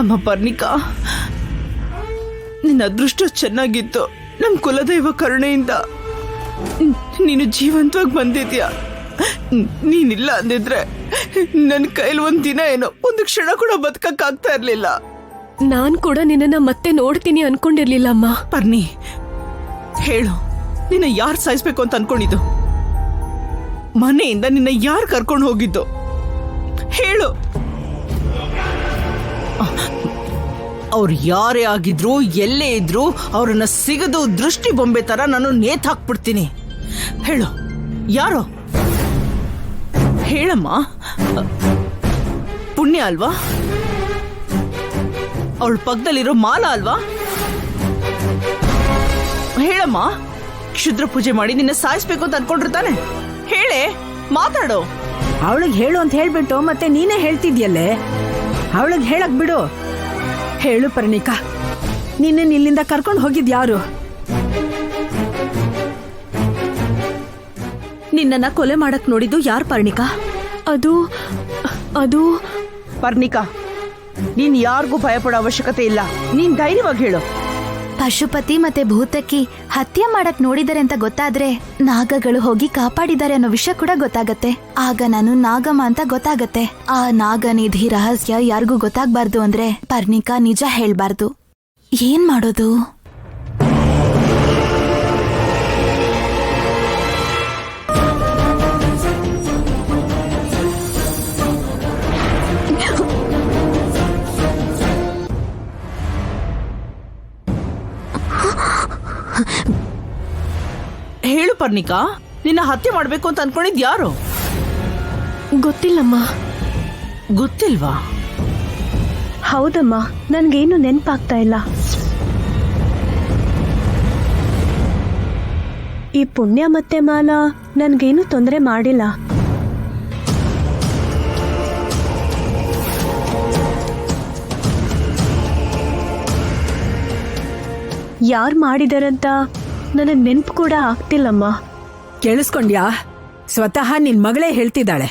ಅಮ್ಮ ಪರ್ಣಿಕಾ, ನಿನ್ನ ಅದೃಷ್ಟ ಚೆನ್ನಾಗಿತ್ತು. ನಮ್ಮ ಕುಲದೈವ ಕರುಣೆಯಿಂದ ನೀನು ಜೀವಂತವಾಗಿ ಬಂದಿದ್ಯಾ. ನೀನಿಲ್ಲ ಅಂದಿದ್ರೆ ನನ್ನ ಕೈಲಿ ಒಂದ್ ದಿನ ಏನೋ ಒಂದು ಕ್ಷಣ ಕೂಡ ಬದುಕಕ್ಕಾಗ್ತಾ ಇರ್ಲಿಲ್ಲ. ನಾನ್ ಕೂಡ ನಿನ್ನ ಮತ್ತೆ ನೋಡ್ತೀನಿ ಅನ್ಕೊಂಡಿರ್ಲಿಲ್ಲ ಅಮ್ಮ. ಪರ್ಣಿ, ಹೇಳು, ನಿನ್ನ ಯಾರು ಸಾಯಿಸ್ಬೇಕು ಅಂತ ಅನ್ಕೊಂಡಿದ್ದು? ಮನೆಯಿಂದ ನಿನ್ನ ಯಾರು ಕರ್ಕೊಂಡು ಹೋಗಿದ್ದು? ಹೇಳು. ಅವ್ರು ಯಾರೇ ಆಗಿದ್ರು, ಎಲ್ಲೇ ಇದ್ರು, ಅವ್ರನ್ನ ಸಿಗದು ದೃಷ್ಟಿ ಬೊಂಬೆ ತರ ನಾನು ನೇತ್ ಹಾಕ್ಬಿಡ್ತೀನಿ. ಹೇಳು, ಯಾರೋ? ಹೇಳಮ್ಮ. ಪುಣ್ಯ ಅಲ್ವಾ? ಅವಳ ಪಕ್ಕದಲ್ಲಿರೋ ಮಾಲ ಅಲ್ವಾ? ಹೇಳಮ್ಮ. ಕ್ಷುದ್ರ ಪೂಜೆ ಮಾಡಿ ನಿನ್ನ ಸಾಯಿಸ್ಬೇಕು ಅಂತ ಅನ್ಕೊಂಡಿರ್ತಾನೆ. ಹೇಳೆ, ಮಾತಾಡು. ಅವಳಿಗೆ ಹೇಳು ಅಂತ ಹೇಳ್ಬಿಟ್ಟು ಮತ್ತೆ ನೀನೇ ಹೇಳ್ತಿದ್ಯಲ್ಲೇ. ಅವಳಿಗೆ ಹೇಳಕ್ ಬಿಡು. ಹೇಳು ಪರ್ಣಿಕಾ, ನಿನ್ನ ಇಲ್ಲಿಂದ ಕರ್ಕೊಂಡು ಹೋಗಿದ್ಯಾರು? ನಿನ್ನನ್ನ ಕೊಲೆ ಮಾಡಕ್ ನೋಡಿದ್ದು ಯಾರು ಪರ್ಣಿಕಾ? ಅದು ಪರ್ಣಿಕಾ, ನೀನ್ ಯಾರಿಗೂ ಭಯಪಡೋ ಅವಶ್ಯಕತೆ ಇಲ್ಲ. ನೀನ್ ಧೈರ್ಯವಾಗಿ ಹೇಳು. ಪಶುಪತಿ ಮತ್ತೆ ಭೂತಕ್ಕಿ ಹತ್ಯೆ ಮಾಡಕ್ ನೋಡಿದಾರೆ ಅಂತ ಗೊತ್ತಾದ್ರೆ ನಾಗಗಳು ಹೋಗಿ ಕಾಪಾಡಿದ್ದಾರೆ ಅನ್ನೋ ವಿಷಯ ಕೂಡ ಗೊತ್ತಾಗತ್ತೆ. ಆಗ ನಾನು ನಾಗಮ್ಮ ಅಂತ ಗೊತ್ತಾಗತ್ತೆ. ಆ ನಾಗನಿಧಿ ರಹಸ್ಯ ಯಾರಿಗೂ ಗೊತ್ತಾಗ್ಬಾರ್ದು ಅಂದ್ರೆ ಪರ್ಣಿಕಾ ನಿಜ ಹೇಳ್ಬಾರ್ದು. ಏನ್ ಮಾಡೋದು? ಹೇಳು ಪರ್ಣಿಕಾ, ನಿನ್ನ ಹತ್ಯೆ ಮಾಡ್ಬೇಕು ಅಂತ ಅನ್ಕೊಂಡಿದ್ ಯಾರು? ಗೊತ್ತಿಲ್ಲಮ್ಮ. ಗೊತ್ತಿಲ್ವಾ? ಹೌದಮ್ಮ, ನನ್ಗೇನು ನೆನ್ಪಾಗ್ತಾ ಇಲ್ಲ. ಈ ಪುಣ್ಯ ಮತ್ತೆ ಮಾಲ ನನ್ಗೇನು ತೊಂದರೆ ಮಾಡಿಲ್ಲ. ಯಾರು ಮಾಡಿದಾರಂತ ನನಗ್ ನೆನ್ಪು ಕೂಡ ಆಗ್ತಿಲ್ಲಮ್ಮ. ಕೇಳಿಸ್ಕೊಂಡ್ಯಾ? ಸ್ವತಃ ನಿನ್ ಮಗಳೇ ಹೇಳ್ತಿದ್ದಾಳೆ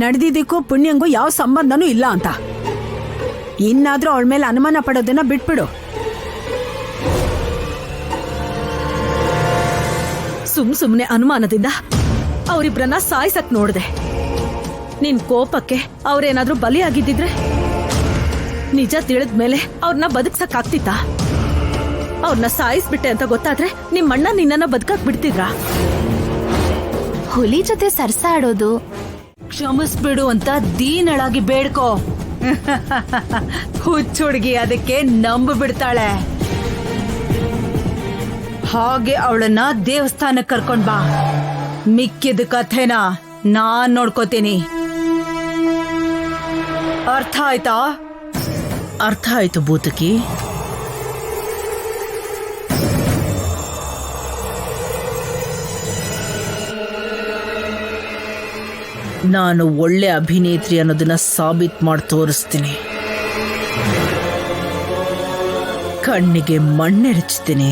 ನಡೆದಿದ್ದಕ್ಕೂ ಪುಣ್ಯಂಗೂ ಯಾವ ಸಂಬಂಧನೂ ಇಲ್ಲ ಅಂತ. ಇನ್ನಾದ್ರೂ ಅವಳ ಮೇಲೆ ಅನುಮಾನ ಪಡೋದನ್ನ ಬಿಟ್ಬಿಡು. ಸುಮ್ನೆ ಅನುಮಾನದಿಂದ ಅವರಿಬ್ರನ್ನ ಸಾಯಿಸಕ್ ನೋಡ್ದೆ. ನಿನ್ ಕೋಪಕ್ಕೆ ಅವ್ರೇನಾದ್ರೂ ಬಲಿಯಾಗಿದ್ದಿದ್ರೆ ನಿಜ ತಿಳಿದ್ಮೇಲೆ ಅವ್ರನ್ನ ಬದುಕ್ಸಕ್ ಆಗ್ತಿತ್ತ? ಅವ್ರನ್ನ ಸಾಯಿಸ್ಬಿಟ್ಟೆ ಅಂತ ಗೊತ್ತಾದ್ರೆ ನಿಮ್ಮಣ್ಣ ನಿನ್ನನ್ನ ಬದುಕಕ್ ಬಿಡ್ತಿದ್ರ? ಹುಲಿ ಜೊತೆ ಸರ್ಸಾಡೋದು. ಕ್ಷಮಿಸ್ಬಿಡು ಅಂತ ದೀನಳಾಗಿ ಬೇಡ್ಕೋ. ಹುಚ್ಚುಡ್ಗಿ ಅದಕ್ಕೆ ನಂಬ ಬಿಡ್ತಾಳೆ. ಹಾಗೆ ಅವಳನ್ನ ದೇವಸ್ಥಾನಕ್ಕೆ ಕರ್ಕೊಂಡ್ ಬಾ. ಮಿಕ್ಕಿದ ಕಥೆನ ನಾನ್ ನೋಡ್ಕೋತೀನಿ. ಅರ್ಥ ಆಯ್ತಾ? ಅರ್ಥ ಆಯ್ತು ಭೂತಕಿ. ನಾನು ಒಳ್ಳೆ ಅಭಿನೇತ್ರಿ ಅನ್ನೋದನ್ನ ಸಾಬೀತ್ ಮಾಡಿ ತೋರಿಸ್ತೀನಿ. ಕಣ್ಣಿಗೆ ಮಣ್ಣೆರಚ್ತೀನಿ.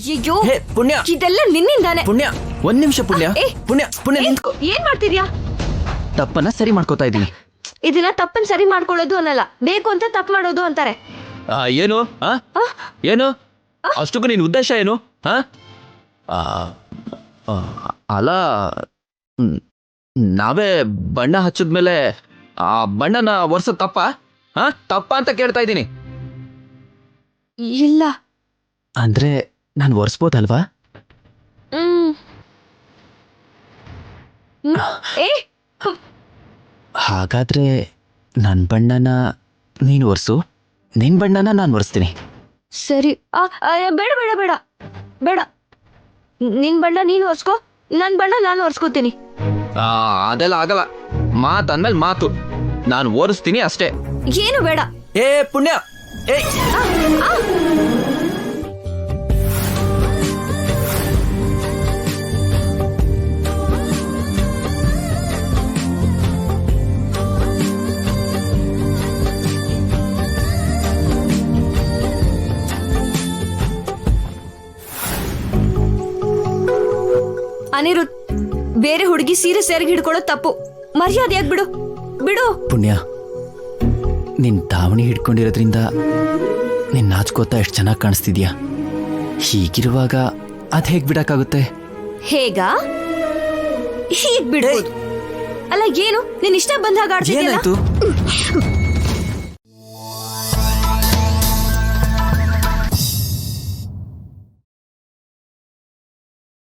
ಅಯ್ಯಯ್ಯೋ ಹೇ ಪುಣ್ಯ ಇದೆಲ್ಲ ನಿನ್ನಿಂದಾನೆ. ಪುಣ್ಯ ಒಂದ್ ನಿಮಿಷ ಪುಣ್ಯ ಏ, ಪುಣ್ಯ ಪುಣ್ಯ ನಿಂತ್ಕೊ. ಏನ್ ಮಾಡ್ತಿದ್ಯಾ? ತಪ್ಪನ್ನ ಸರಿ ಮಾಡ್ಕೋತಾ ಇದೀನಿ. ಇದನ್ನ ತಪ್ಪನ್ ಸರಿ ಮಾಡ್ಕೊಳ್ಳೋದು ಅನ್ನಲ್ಲ, ಬೇಕು ಅಂತ ತಪ್ಪು ಮಾಡೋದು ಅಂತಾರೆ. ಏನು ಏನು ಅಷ್ಟಕ್ಕೂ ನಿನ್ ಉದ್ದೇಶ ಏನು? ಅಲ್ಲ, ನಾವೇ ಬಣ್ಣ ಹಚ್ಚಿದ್ಮೇಲೆ ಆ ಬಣ್ಣನ ಒರ್ಸೋದ್ ತಪ್ಪ ಅಂತ ಕೇಳ್ತಾ ಇದ್ದೀನಿ. ಇಲ್ಲ. ಅಂದ್ರೆ ನಾನು ಒರ್ಸ್ಬೋದಲ್ವಾ? ಹ್ಮ್. ಏ ಹಾಗಾದ್ರೆ ನನ್ನ ಬಣ್ಣನ ನೀನು ಒರ್ಸು, ನಿನ್ ಬಣ್ಣನ ನಾನು ಒರೆಸ್ತೀನಿ. ಸರಿ. ಬೇಡ ಬೇಡ ಬೇಡ ಬೇಡ. ನಿನ್ ಬಣ್ಣ ನೀನು ಒರ್ಸ್ಕೋ, ನನ್ ಬಣ್ಣ ನಾನು ಒರ್ಸ್ಕೋತೀನಿ. ಅದೆಲ್ಲ ಆಗಲ್ಲ. ಮಾತಂದ್ಮೇಲೆ ಮಾತು. ನಾನು ಒರೆಸ್ತೀನಿ ಅಷ್ಟೇ. ಏನು ಬೇಡ. ಏ ಪುಣ್ಯ, ಏ ಅನಿರುದ್, ಬೇರೆ ಹುಡುಗಿ ಸೀರೆ ಸೇರಿಗೆ ಹಿಡ್ಕೊಳ್ಳೋದು ತಪ್ಪು. ಮರ್ಯಾದೆಯಾಗಿ ಬಿಡು ಬಿಡು. ಪುಣ್ಯ, ನಿನ್ ದಾವಣಿ ಹಿಡ್ಕೊಂಡಿರೋದ್ರಿಂದ ನಿನ್ ನಾಚ್ಕೋತಾ ಎಷ್ಟು ಚೆನ್ನಾಗಿ ಕಾಣಿಸ್ತಿದ್ಯಾ. ಹೀಗಿರುವಾಗ ಅದ್ ಹೇಗ್ ಬಿಡಕ್ಕಾಗುತ್ತೆ? ಹೇಗ? ಹೀಗ್ ಬಿಡು. ಅಲ್ಲ ಏನು, ನೀನ್ ಇಷ್ಟ ಬಂದಾಗ ಆಡ್ತಿದ್ಯಲ್ಲ. ಏನಾಯ್ತು?